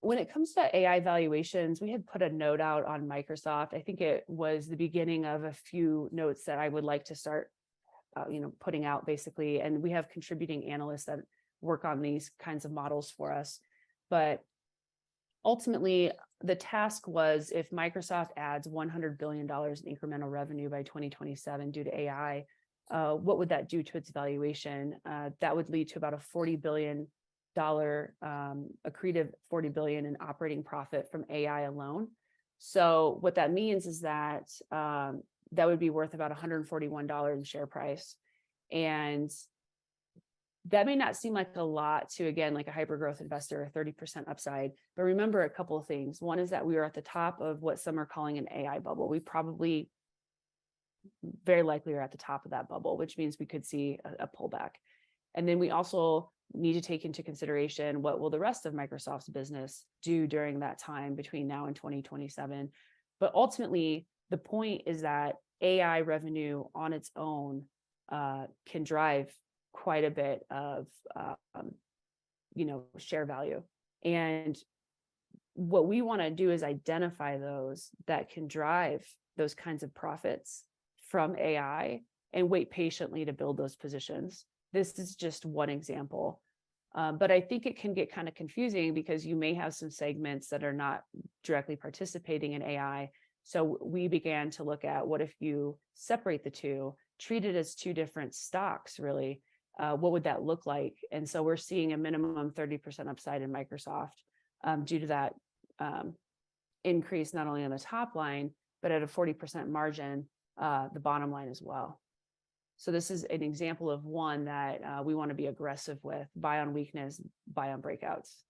When it comes to AI valuations, we had put a note out on Microsoft. I think it was the beginning of a few notes that I would like to start, putting out basically. And we have contributing analysts that work on these kinds of models for us. But ultimately, the task was if Microsoft adds $100 billion in incremental revenue by 2027 due to AI, what would that do to its valuation? That would lead to about a $40 billion accretive $40 billion in operating profit from AI alone. So what that means is that that would be worth about $141 in share price. And that may not seem like a lot to, again, like a hypergrowth investor, a 30% upside. But remember a couple of things. One is that we are at the top of what some are calling an AI bubble. We probably very likely are at the top of that bubble, which means we could see a pullback. And then we also need to take into consideration what will the rest of Microsoft's business do during that time between now and 2027. But ultimately, the point is that AI revenue on its own can drive quite a bit of share value. And what we want to do is identify those that can drive those kinds of profits from AI and wait patiently to build those positions. This is just one example. But I think it can get kind of confusing because you may have some segments that are not directly participating in AI. So we began to look at what if you separate the two, treat it as two different stocks, really, what would that look like? And so we're seeing a minimum 30% upside in Microsoft due to that increase, not only on the top line, but at a 40% margin, the bottom line as well. So this is an example of one that we want to be aggressive with, buy on weakness, buy on breakouts.